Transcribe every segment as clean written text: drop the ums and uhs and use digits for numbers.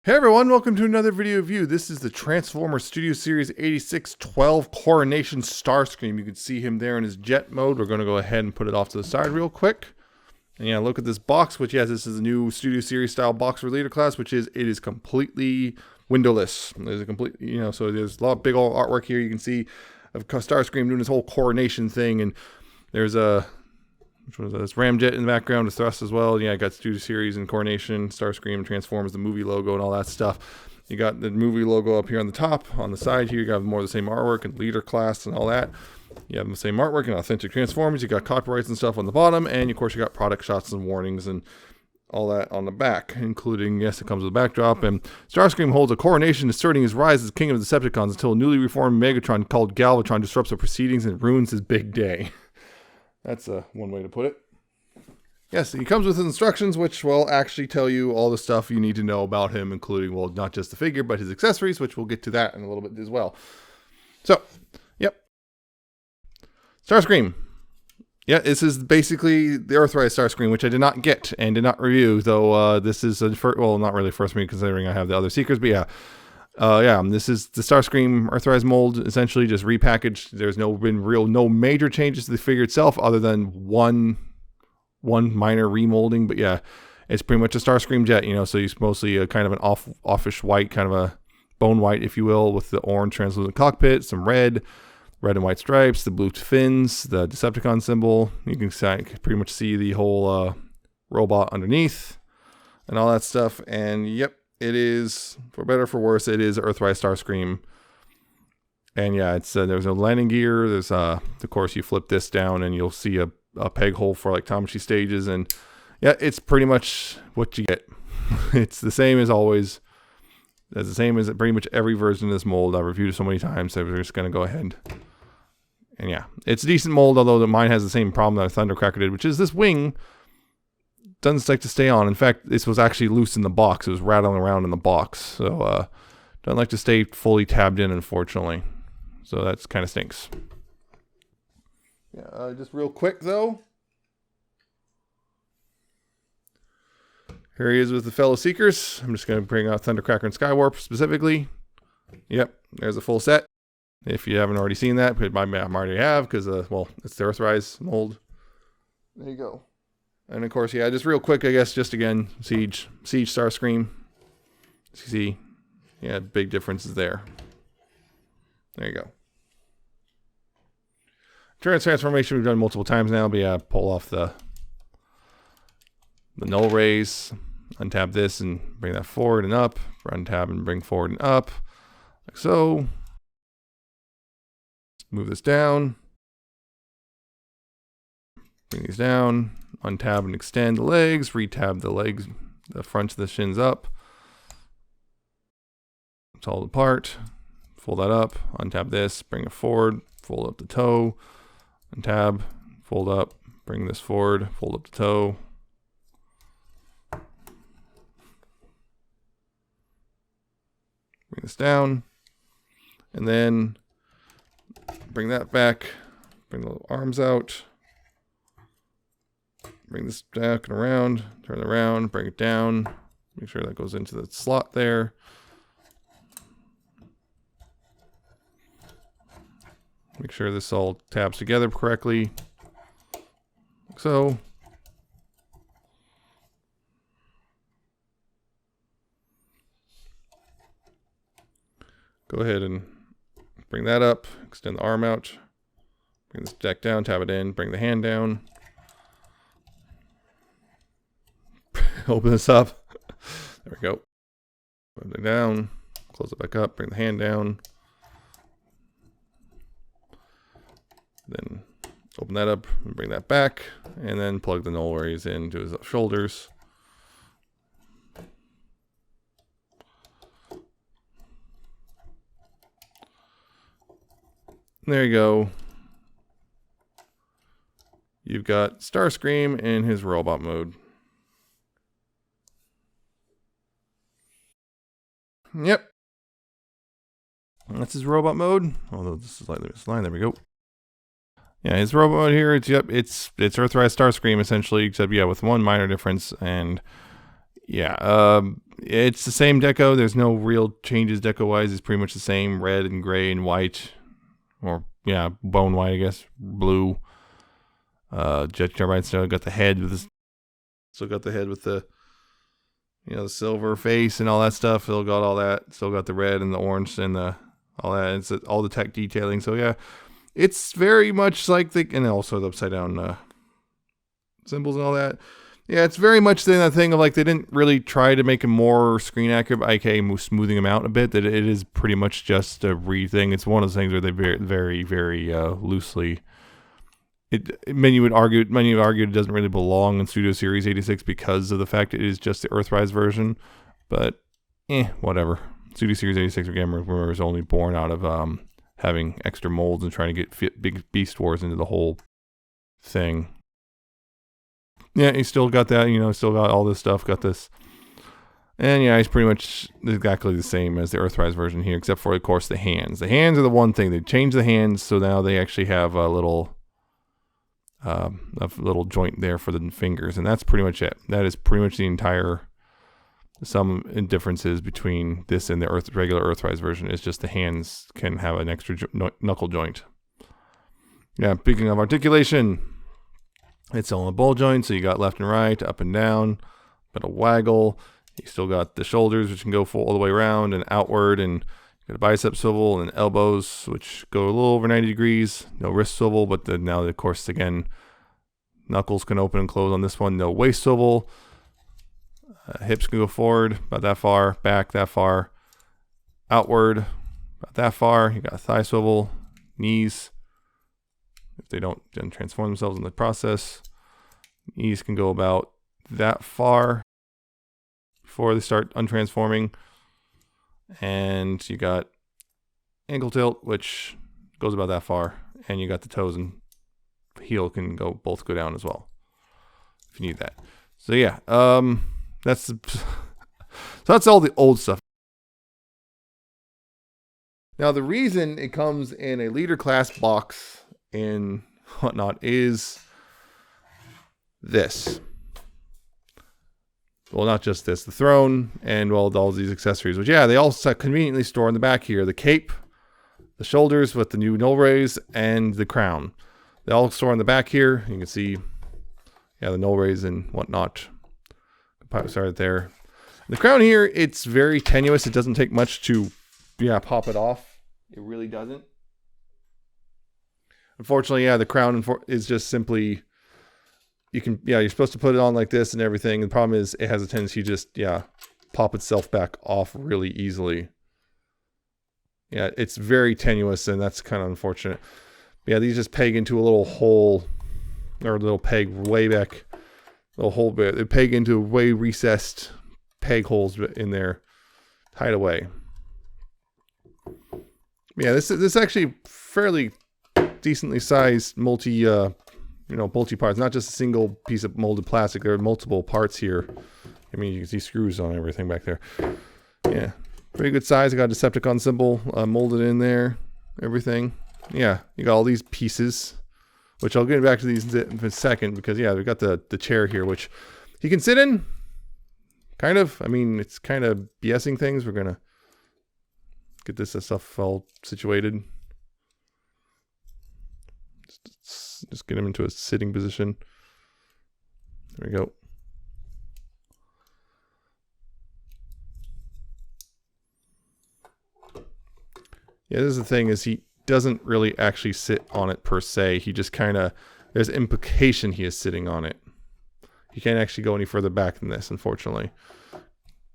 Hey everyone, welcome to another video review. This is the Transformers Studio Series 8612 Coronation Starscream. You can see him there in his jet mode. We're going to go ahead and put it off to the side real quick. And yeah, look at this box, which yes, this is a new Studio Series style box for leader class, which is, it is completely windowless. There's a complete, so there's a lot of big old artwork here. You can see of Starscream doing this whole coronation thing, and there's a which was this ramjet in the background, is thrust as well. Yeah, I got Studio Series and Coronation, Starscream, Transformers, the movie logo, and all that stuff. You got the movie logo up here on the top. On the side here, you got more of the same artwork and leader class and all that. You have the same artwork and authentic Transformers. You got copyrights and stuff on the bottom, and of course you got product shots and warnings and all that on the back, including, yes, it comes with a backdrop. And Starscream holds a coronation, asserting his rise as king of the Decepticons until a newly reformed Megatron called Galvatron disrupts the proceedings and ruins his big day. That's one way to put it. Yes, he comes with instructions, which will actually tell you all the stuff you need to know about him, including, well, not just the figure, but his accessories, which we'll get to that in a little bit as well. So, yep. Starscream. Yeah, this is basically the Earthrise Starscream, which I did not get and did not review, though this is, well, not really first me, considering I have the other Seekers, but yeah. This is the Starscream Earthrise mold, essentially just repackaged. There's no major changes to the figure itself, other than one minor remolding. But yeah, it's pretty much a Starscream jet, so it's mostly a kind of an offish white, kind of a bone white, if you will, with the orange translucent cockpit, some red and white stripes, the blue fins, the Decepticon symbol. You can pretty much see the whole robot underneath and all that stuff. And yep. It is, for better or for worse, it is Earthrise Starscream. And yeah, it's there's no landing gear. There's of course you flip this down and you'll see a peg hole for like Tomachi stages, and yeah, it's pretty much what you get. It's the same as always. It's the same as pretty much every version of this mold. I've reviewed it so many times, so we're just gonna go ahead. And yeah, it's a decent mold, although mine has the same problem that Thundercracker did, which is this wing doesn't like to stay on. In fact, this was actually loose in the box. It was rattling around in the box. So, doesn't like to stay fully tabbed in, unfortunately. So that's kind of stinks. Yeah, just real quick, though. Here he is with the fellow Seekers. I'm just going to bring out Thundercracker and Skywarp specifically. Yep, there's a full set. If you haven't already seen that, I already have, because, well, it's the Earthrise mold. There you go. And of course, yeah, just real quick, I guess, just again, Siege Starscream. As you see, yeah, big differences there. There you go. Transformation we've done multiple times now, but yeah, pull off the null rays, untab this and bring that forward and up, untab and bring forward and up, like so. Move this down. Bring these down. Untab and extend the legs, retab the legs, the front of the shins up. It's all apart. Fold that up, untab this, bring it forward, fold up the toe, untab, fold up, bring this forward, fold up the toe. Bring this down, and then bring that back, bring the little arms out. Bring this back and around, turn it around, bring it down. Make sure that goes into the slot there. Make sure this all tabs together correctly. Like so. Go ahead and bring that up, extend the arm out. Bring this deck down, tab it in, bring the hand down. Open this up. There we go. Put it down. Close it back up. Bring the hand down. Then open that up and bring that back. And then plug the null rays into his shoulders. And there you go. You've got Starscream in his robot mode. Yep. That's his robot mode. Although this is like this line, there we go. Yeah, his robot mode here, it's Earthrise Starscream essentially, except yeah, with one minor difference. And yeah, It's the same deco. There's no real changes deco-wise. It's pretty much the same, red and gray and white. Or, yeah, bone white, I guess. Blue. Jet turbine still got the head with the the silver face and all that stuff. Still got all that. Still got the red and the orange and all that. It's all the tech detailing. So yeah, it's very much like and also the upside down symbols and all that. Yeah, it's very much that thing of like they didn't really try to make it more screen accurate, aka smoothing them out a bit. That it is pretty much just a thing. It's one of those things where they very, very loosely. Many would argue it doesn't really belong in Studio Series 86 because of the fact it is just the Earthrise version. But whatever. Studio Series 86 again, remember, is only born out of having extra molds and trying to get big Beast Wars into the whole thing. Yeah, he still got that, still got all this stuff, got this. And yeah, he's pretty much exactly the same as the Earthrise version here, except for, of course, the hands. The hands are the one thing. They changed the hands, so now they actually have a little joint there for the fingers, and that's pretty much it. That is pretty much the entire some differences between this and the regular Earthrise version. Is just the hands can have an extra knuckle joint. Yeah, speaking of articulation, it's all a ball joint, so you got left and right, up and down, but a waggle. You still got the shoulders, which can go all the way around and outward, and you got a bicep swivel and elbows, which go a little over 90 degrees. No wrist swivel, but now, of course, again, knuckles can open and close on this one. No waist swivel. Hips can go forward about that far, back that far, outward about that far. You got a thigh swivel, knees. If they don't then transform themselves in the process, knees can go about that far before they start untransforming. And you got ankle tilt, which goes about that far, and you got the toes and heel can both go down as well if you need that. So yeah, that's all the old stuff. Now the reason it comes in a leader class box and whatnot is this. Well, not just this, the throne and all these accessories, which they all conveniently store in the back here. The cape, the shoulders with the new null rays, and the crown. They all store in the back here. You can see, the null rays and whatnot. Started there. The crown here, it's very tenuous. It doesn't take much to, pop it off. It really doesn't. Unfortunately, the crown is just simply, you're supposed to put it on like this and everything. The problem is it has a tendency to just, pop itself back off really easily. Yeah, it's very tenuous, and that's kind of unfortunate. Yeah, these just peg into a little hole, or a little peg way back, little hole bit. They peg into way recessed peg holes in there, tied away. Yeah, this is actually fairly decently sized multi parts, not just a single piece of molded plastic. There are multiple parts here. I mean, you can see screws on everything back there. Yeah, pretty good size. I got a Decepticon symbol molded in there. Everything. Yeah, you got all these pieces, which I'll get back to these in a second because we've got the chair here, which he can sit in. Kind of. I mean, it's kind of BSing things. We're gonna get this stuff all situated. Just get him into a sitting position. There we go. Yeah, this is the thing, is he doesn't really actually sit on it per se. He just kind of, there's implication he is sitting on it. He can't actually go any further back than this, unfortunately,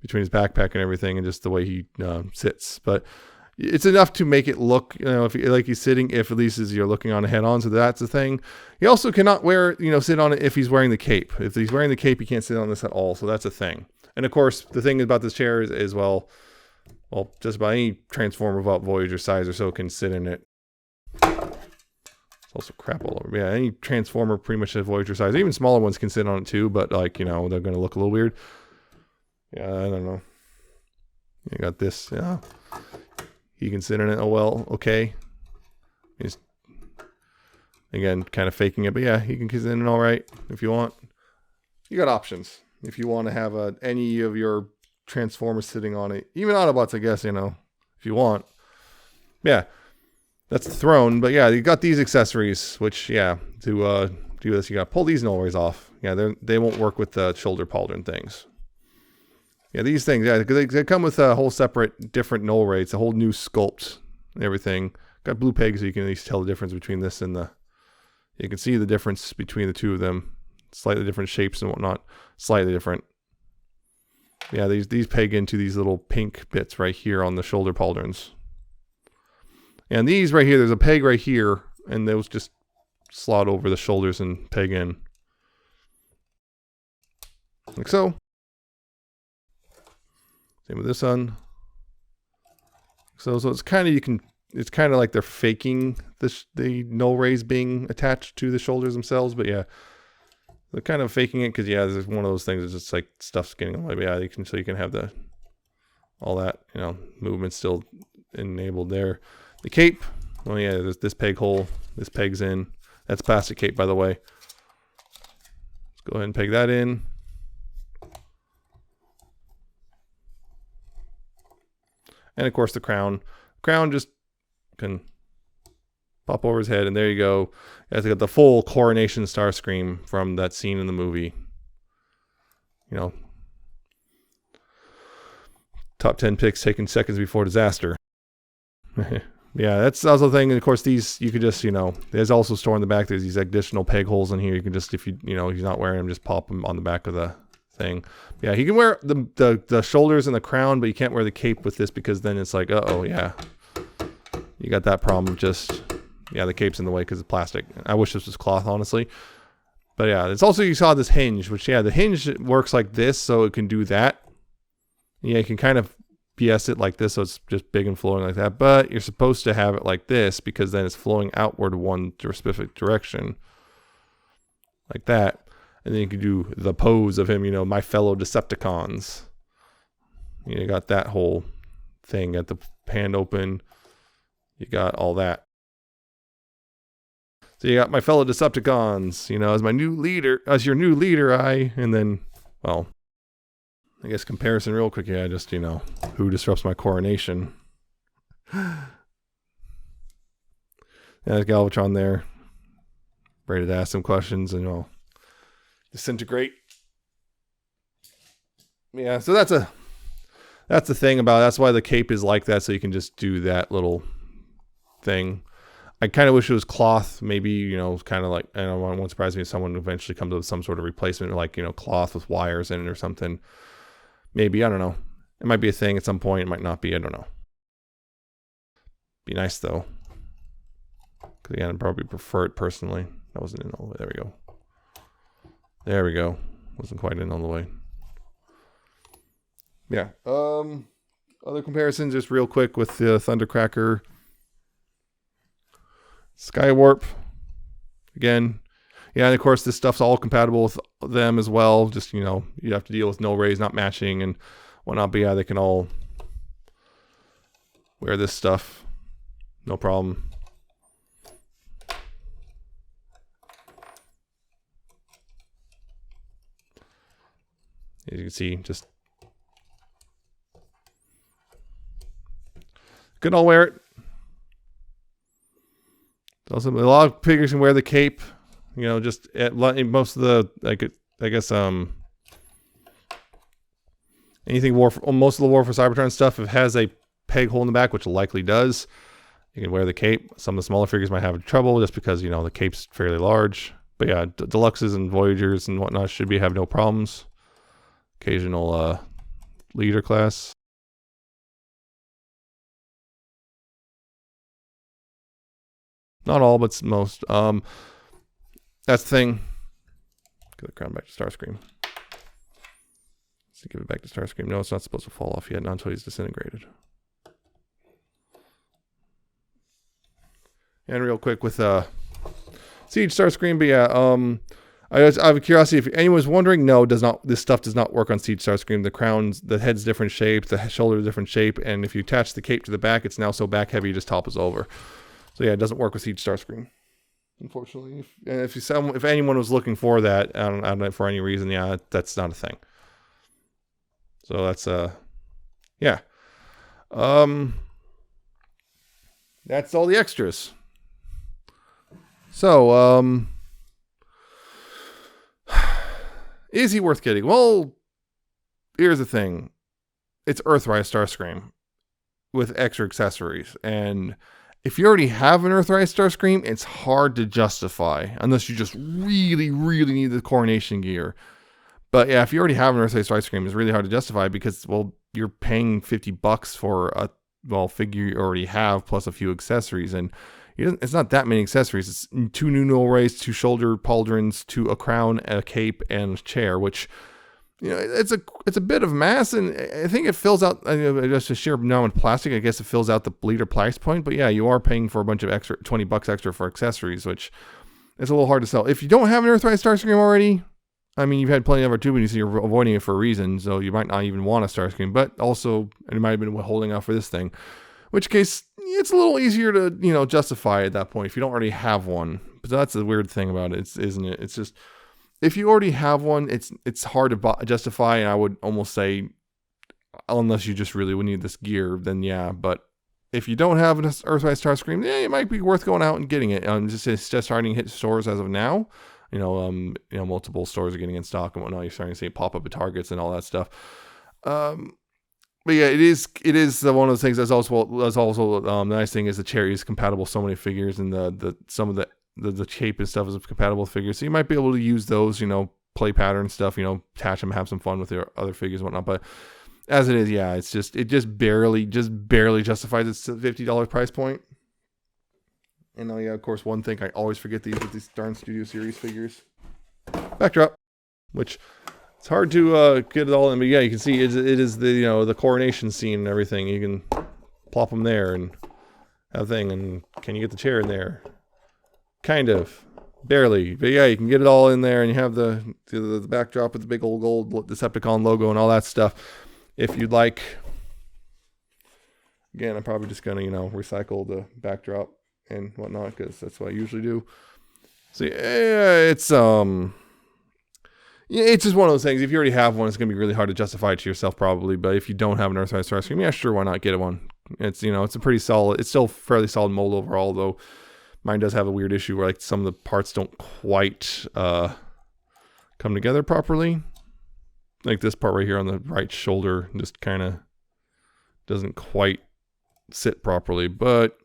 between his backpack and everything, and just the way he sits. But it's enough to make it look, if like he's sitting, if at least as you're looking on head on. So that's the thing. He also cannot sit on it if he's wearing the cape. If he's wearing the cape, he can't sit on this at all. So that's a thing. And of course, the thing about this chair is well, just about any Transformer about Voyager size or so can sit in it. It's also crap all over. Yeah, any Transformer pretty much at Voyager size. Even smaller ones can sit on it too, but they're going to look a little weird. Yeah, I don't know. You got this. Yeah. He can sit in it. Oh, well, okay. He's, again, kind of faking it. But yeah, he can sit in it all right if you want. You got options. If you want to have any of your Transformers sitting on it. Even Autobots, I guess, you know, if you want. Yeah, that's the throne. But yeah, you got these accessories, which, yeah, to do this, you got to pull these null rays off. Yeah, they won't work with the shoulder pauldron things. Yeah, these things, yeah, because they come with a whole separate, different null rays, a whole new sculpt and everything. Got blue pegs, so you can at least tell the difference between this and the... You can see the difference between the two of them. Slightly different shapes and whatnot. Slightly different. Yeah, these peg into these little pink bits right here on the shoulder pauldrons. And these right here, there's a peg right here, and those just slot over the shoulders and peg in. Like so. Same with this one. So it's kind of, it's kind of like they're faking the null rays being attached to the shoulders themselves, but yeah. They're kind of faking it because, yeah, there's one of those things that's just like stuff's getting away. Yeah, you can have all that, you know, movement still enabled there. The cape, well, yeah, there's this peg hole. This peg's in. That's plastic cape, by the way. Let's go ahead and peg that in. And of course the crown. Crown just can pop over his head, and there you go. You guys got the full Coronation Starscream from that scene in the movie. You know, top 10 picks taken seconds before disaster. Yeah, that's also the thing. And of course, these you could just, you know, there's also stored in the back. There's these additional peg holes in here. You can just, if you know, he's not wearing them, just pop them on the back of the thing. Yeah, he can wear the shoulders and the crown, but you can't wear the cape with this because then it's like, uh-oh, yeah. You got that problem. Just, yeah, the cape's in the way because it's plastic. I wish this was cloth, honestly. But yeah, it's also, you saw this hinge, which, yeah, the hinge works like this, so it can do that. Yeah, you can kind of BS it like this, so it's just big and flowing like that. But you're supposed to have it like this because then it's flowing outward one specific direction. Like that. And then you can do the pose of him, you know, my fellow Decepticons. You got that whole thing. Got the hand open. You got all that. So you got my fellow Decepticons, you know, as my new leader, as your new leader, and then, well, I guess comparison real quick, yeah, just, you know, who disrupts my coronation? Yeah, there's Galvatron there. Ready to ask some questions and, well, disintegrate. Yeah, so that's the thing about it. That's why the cape is like that, so you can just do that little thing. I kind of wish it was cloth, maybe, you know, kind of like, I don't know, it won't surprise me if someone eventually comes up with some sort of replacement, like, you know, cloth with wires in it or something. Maybe, I don't know. It might be a thing at some point. It might not be. I don't know. Be nice, though. Because, yeah, I'd probably prefer it personally. That wasn't in all the way. There we go. There we go. Wasn't quite in all the way. Yeah. Other comparisons, just real quick with the Thundercracker. Skywarp. Again. Yeah, and of course, this stuff's all compatible with them as well. Just, you know, you have to deal with null rays not matching and whatnot. But yeah, they can all wear this stuff. No problem. As you can see, just can all wear it. Also, a lot of figures can wear the cape. You know, just at most of the, I guess, anything most of the War for Cybertron stuff, if it has a peg hole in the back, which it likely does, you can wear the cape. Some of the smaller figures might have trouble just because, you know, the cape's fairly large. But yeah, Deluxes and Voyagers and whatnot should have no problems. Occasional leader class. Not all, but most. That's the thing. Give the crown back to Starscream. Let's give it back to Starscream. No, it's not supposed to fall off yet, not until he's disintegrated. And real quick with Siege Starscream, but yeah, I have a curiosity. If anyone's wondering, no, this stuff does not work on Siege Starscream. The crown's, the head's different shape, the shoulder's different shape, and if you attach the cape to the back, it's now so back heavy, it just topples over. So yeah, it doesn't work with Siege Starscream, unfortunately. If anyone was looking for that, I don't know, for any reason, yeah, that's not a thing. So that's yeah. That's all the extras. So is he worth getting? Well, here's the thing. It's Earthrise Starscream with extra accessories, and if you already have an Earthrise Starscream, it's hard to justify unless you just really, really need the Coronation gear. But yeah, if you already have an Earthrise Starscream, it's really hard to justify because, well, you're paying $50 for a figure you already have plus a few accessories, and it's not that many accessories. It's 2 new null rays, 2 shoulder pauldrons, 2 a crown, a cape, and a chair, which, you know, it's a bit of mass, and I think it fills out just a sheer amount of plastic. I guess it fills out the bleeder price point, but yeah, you are paying for a bunch of extra $20 extra for accessories, which is a little hard to sell. If you don't have an Earthrise Starscream already, I mean, you've had plenty of opportunities, so you're avoiding it for a reason, so you might not even want a Starscream, but also it might have been holding out for this thing. In which case, it's a little easier to, you know, justify at that point if you don't already have one. But that's the weird thing about it, isn't it? It's just, if you already have one, it's hard to justify, and I would almost say, unless you just really would need this gear, then yeah. But if you don't have an Earthrise Starscream, yeah, it might be worth going out and getting it. It's just starting to hit stores as of now. You know, multiple stores are getting in stock and whatnot. You're starting to see it pop up at Targets and all that stuff. But yeah, it is one of those things. That's also the nice thing is the cherry is compatible with so many figures, and some of the shape and stuff is compatible with figures. So you might be able to use those, you know, play pattern stuff, you know, attach them, have some fun with your other figures and whatnot. But as it is, yeah, it just barely justifies its $50 price point. And yeah, of course, one thing I always forget with these darn Studio Series figures. Backdrop, which it's hard to get it all in, but yeah, you can see it is the, you know, the coronation scene and everything. You can plop them there and have a thing. And can you get the chair in there? Kind of, barely, but yeah, you can get it all in there, and you have the backdrop with the big old gold Decepticon logo and all that stuff. If you'd like, again, I'm probably just gonna, you know, recycle the backdrop and whatnot because that's what I usually do. So yeah, it's just one of those things. If you already have one, it's gonna be really hard to justify it to yourself probably. But if you don't have an Earthrise Starscream, yeah, sure, why not get one? It's, you know, it's a pretty solid. It's still fairly solid mold overall, though. Mine does have a weird issue where like some of the parts don't quite come together properly. Like this part right here on the right shoulder just kind of doesn't quite sit properly, but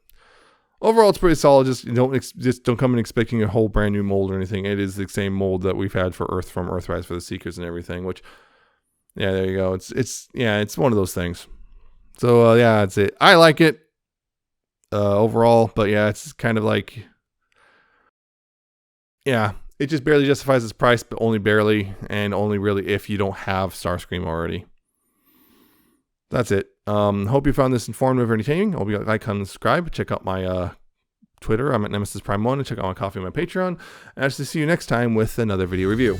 overall it's pretty solid. Just don't come in expecting a whole brand new mold or anything. It is the same mold that we've had for from Earthrise for the Seekers and everything, which, yeah, there you go. It's one of those things. So yeah, that's it. I like it overall, but yeah, it's kind of like, yeah, it just barely justifies its price, but only barely, and only really if you don't have Starscream already. That's it. Hope you found this informative or entertaining. Hope you like, comment, and subscribe. Check out my Twitter. I'm at Nemesis Prime 1, and check out my coffee on my Patreon. And I'll see you next time with another video review.